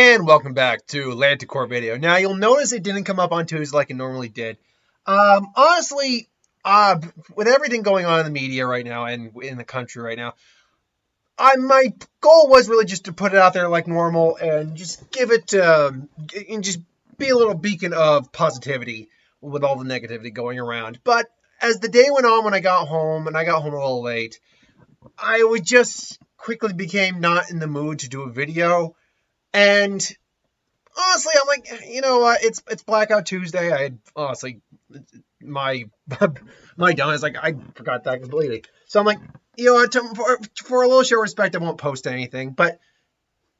And welcome back to Lanticore Video. Now, you'll notice it didn't come up on Tuesday like it normally did. Honestly, with everything going on in the media right now and in the country right now, my goal was really just to put it out there like normal and just give it, and just be a little beacon of positivity with all the negativity going around. But as the day went on, when I got home, and I got home a little late, I would just quickly became not in the mood to do a video. And honestly, I'm like, you know what? It's Blackout Tuesday. I had honestly my done is like I forgot that completely. So I'm like, you know what? For a little show of respect, I won't post anything. But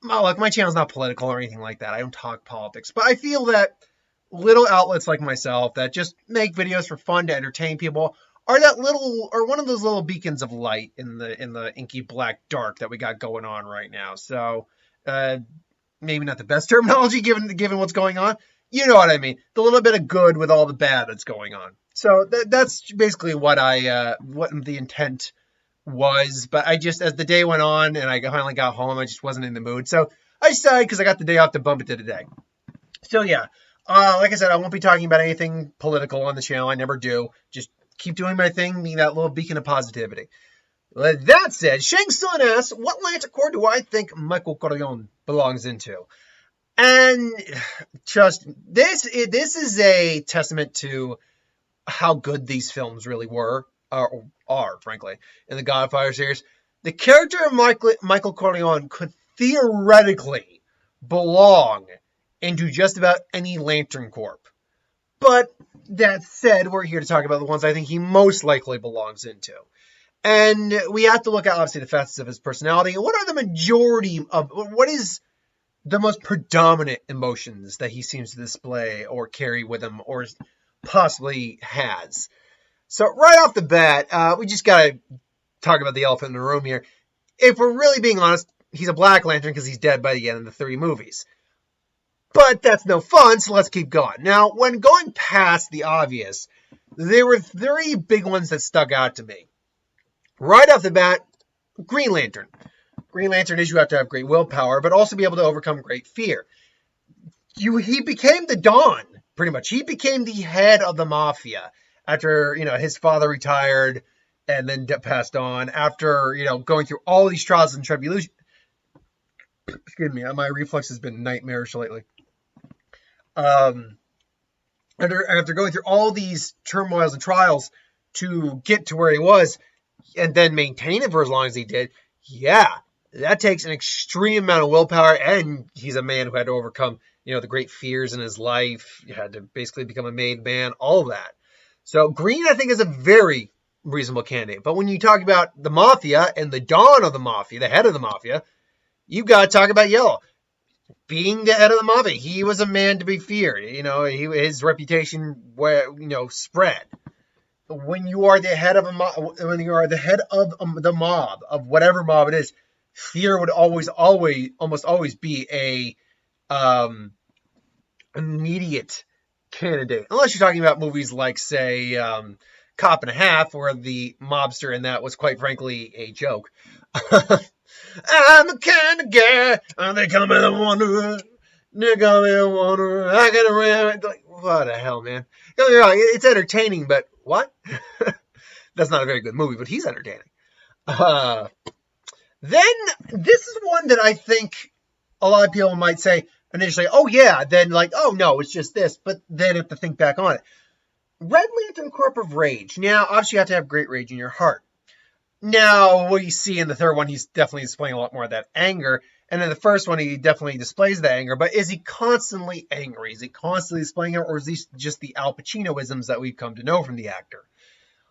look, my channel's not political or anything like that. I don't talk politics. But I feel that little outlets like myself that just make videos for fun to entertain people are one of those little beacons of light in the inky black dark that we got going on right now. So. Maybe not the best terminology given what's going on. You know what I mean. The little bit of good with all the bad that's going on. So that's basically what the intent was. But I just, as the day went on and I finally got home, I just wasn't in the mood. So I decided, because I got the day off, to bump it to today. So yeah, like I said, I won't be talking about anything political on the channel. I never do. Just keep doing my thing, being that little beacon of positivity. With that said, Shang Sun asks, what Lanticore do I think Michael Corleone belongs into? And just, this is a testament to how good these films really were, or are, frankly, in the Godfather series. The character of Michael Corleone could theoretically belong into just about any Lantern Corp. But that said, we're here to talk about the ones I think he most likely belongs into. And we have to look at, obviously, the facets of his personality. What are what is the most predominant emotions that he seems to display or carry with him or possibly has? So right off the bat, we just got to talk about the elephant in the room here. If we're really being honest, he's a Black Lantern because he's dead by the end of the 3 movies. But that's no fun, so let's keep going. Now, when going past the obvious, there were 3 big ones that stuck out to me. Right off the bat, Green Lantern. Green Lantern is you have to have great willpower, but also be able to overcome great fear. He became the Don, pretty much. He became the head of the Mafia after, his father retired and then passed on. After, going through all these trials and tribulations. Excuse me, my reflex has been nightmarish lately. After going through all these turmoils and trials to get to where he was, and then maintain it for as long as he did, yeah, that takes an extreme amount of willpower, and he's a man who had to overcome, the great fears in his life. He had to basically become a made man, all of that. So Green, I think, is a very reasonable candidate. But when you talk about the Mafia and the Don of the Mafia, the head of the Mafia, you've got to talk about Yellow. Being the head of the Mafia, he was a man to be feared. His reputation, spread. When you are the head of the mob, of whatever mob it is, fear would almost always be a immediate candidate. Unless you're talking about movies like, say, Cop and a Half, where the mobster in that was, quite frankly, a joke. I'm the kind of guy, they call me the wanderer. They call me the wanderer. I got around. Like, what the hell, man? Don't get me wrong, it's entertaining, but what? That's not a very good movie, but he's entertaining. Then this is one that I think a lot of people might say initially, oh yeah, then like, oh no, it's just this, but then have to think back on it. Red Lantern Corp of Rage. Now, obviously you have to have great rage in your heart. Now, what you see in the third one, he's definitely displaying a lot more of that anger. And in the first one, he definitely displays the anger. But is he constantly angry? Is he constantly displaying it? Or is these just the Al Pacino-isms that we've come to know from the actor?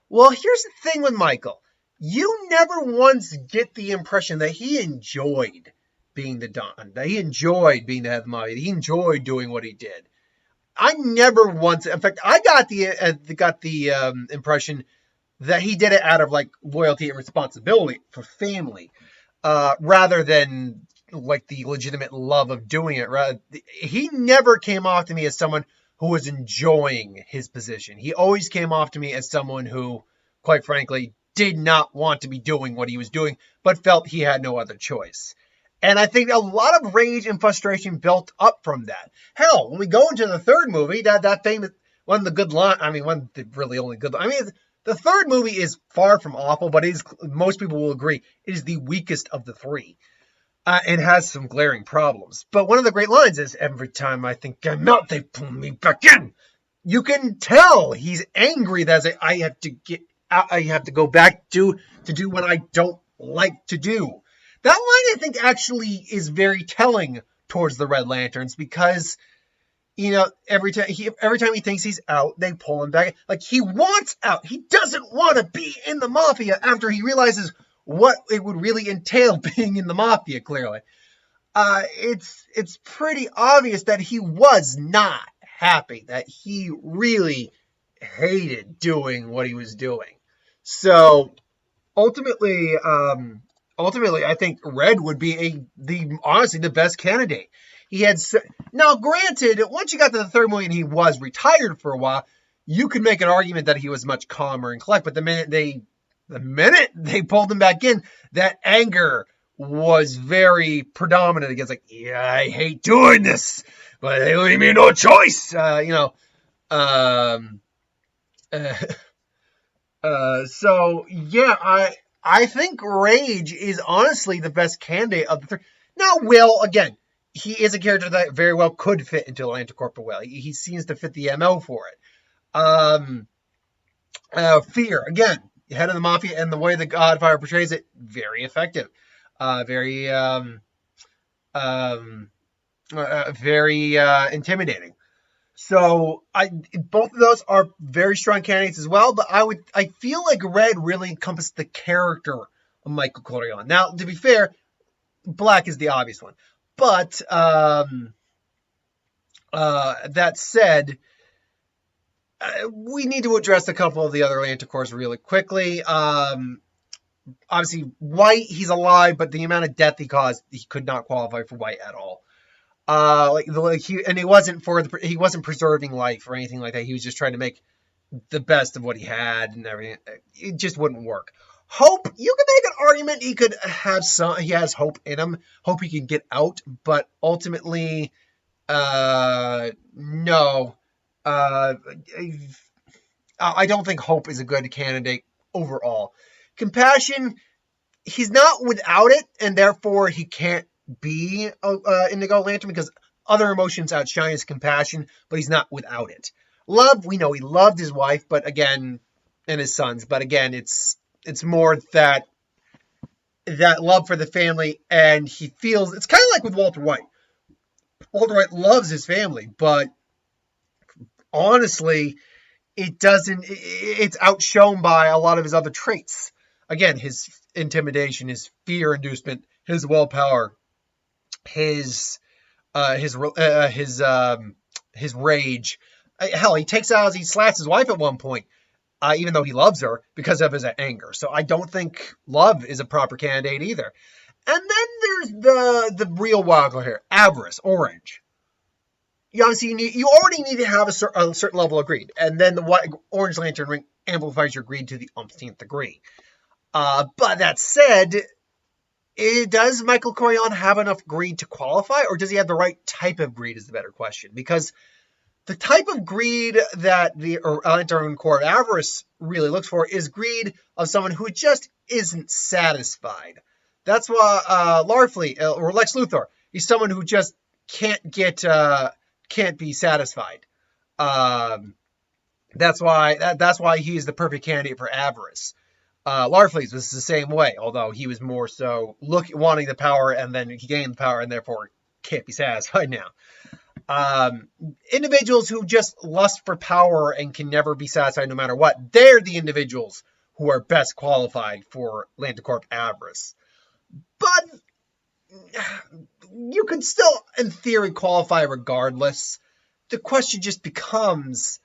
Well, here's the thing with Michael. You never once get the impression that he enjoyed being the Don. That he enjoyed being the head of the Mafia. He enjoyed doing what he did. I never once... In fact, I got the impression that he did it out of like loyalty and responsibility for family, rather than like the legitimate love of doing it. He never came off to me as someone who was enjoying his position. He always came off to me as someone who, quite frankly, did not want to be doing what he was doing, but felt he had no other choice. And I think a lot of rage and frustration built up from that. Hell, when we go into the third movie, that famous one of the good line, I mean, one of the really only good. I mean, the third movie is far from awful, but it is, most people will agree, it is the weakest of the three. It has some glaring problems. But one of the great lines is, every time I think I'm out, they pull me back in. You can tell he's angry that I have to get out, I have to go back to do what I don't like to do. That line, I think, actually is very telling towards the Red Lanterns, because every time he thinks he's out, they pull him back. Like, he wants out. He doesn't want to be in the Mafia after he realizes what it would really entail being in the Mafia, clearly. It's pretty obvious that he was not happy, that he really hated doing what he was doing. So ultimately, I think Red would be honestly the best candidate. He had now, granted, once you got to the third movie and he was retired for a while, you could make an argument that he was much calmer and collected. But the minute they pulled him back in, that anger was very predominant against, like, yeah, I hate doing this, but they leave me no choice. So yeah, I think Rage is honestly the best candidate of the three. Now, Will, again, he is a character that very well could fit into Atlantic Will. He seems to fit the MO for it. Fear, again, head of the Mafia, and the way the Godfather portrays it, very effective. Very intimidating. So both of those are very strong candidates as well, but I feel like Red really encompassed the character of Michael Corleone. Now, to be fair, Black is the obvious one. But that said, we need to address a couple of the other Atlanticors really quickly. Obviously, White, he's alive, but the amount of death he caused, he could not qualify for White at all. He wasn't preserving life or anything like that. He was just trying to make the best of what he had and everything. It just wouldn't work. Hope, you can make an argument he has hope in him. Hope he can get out, but ultimately, no. I don't think Hope is a good candidate overall. Compassion, he's not without it, and therefore he can't be Indigo Lantern, because other emotions outshine his compassion, but he's not without it. Love, we know he loved his wife, but again, and his sons, but again, it's more that love for the family, and he feels, it's kind of like with Walter White. Walter White loves his family, but honestly, it's outshone by a lot of his other traits. Again, his intimidation, his fear inducement, his willpower, his rage. Hell, he slaps his wife at one point, even though he loves her, because of his anger. So I don't think Love is a proper candidate either. And then there's the real wild card here, avarice, Orange. You already need to have a certain level of greed, and then the Orange Lantern ring amplifies your greed to the umpteenth degree. But that said, does Michael Corleone have enough greed to qualify, or does he have the right type of greed is the better question? Because the type of greed that the Lantern Corps of Avarice really looks for is greed of someone who just isn't satisfied. That's why Larfleet, or Lex Luthor, he's someone who just can't be satisfied. That's why he's the perfect candidate for Avarice. Larfleet was the same way, although he was more so wanting the power, and then he gained the power, and therefore can't be satisfied now. Individuals who just lust for power and can never be satisfied no matter what, they're the individuals who are best qualified for Atlantic Avarice. But you could still, in theory, qualify regardless. The question just becomes,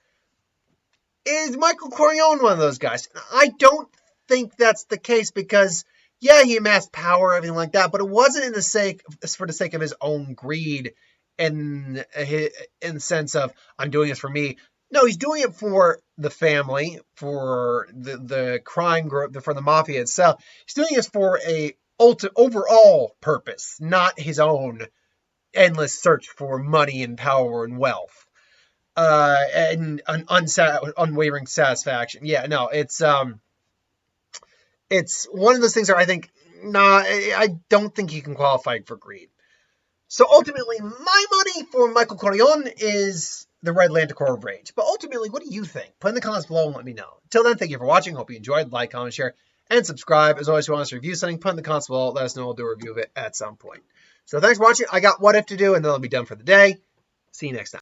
is Michael Corleone one of those guys? I don't think that's the case, because yeah, he amassed power, everything like that, but it wasn't for the sake of his own greed, in the sense of, I'm doing this for me. No, he's doing it for the family, for the crime group, for the Mafia itself. He's doing this for a overall purpose, not his own endless search for money and power and wealth, and an unwavering satisfaction. Yeah, no, it's one of those things where I think, nah, I don't think you can qualify for greed. So ultimately, my money for Michael Corleone is the Red Lanticore of Rage. But ultimately, what do you think? Put in the comments below and let me know. Until then, thank you for watching. Hope you enjoyed. Like, comment, share, and subscribe. As always, if you want us to review something, put in the comments below. Let us know. We'll do a review of it at some point. So thanks for watching. I got What If to do, and then I'll be done for the day. See you next time.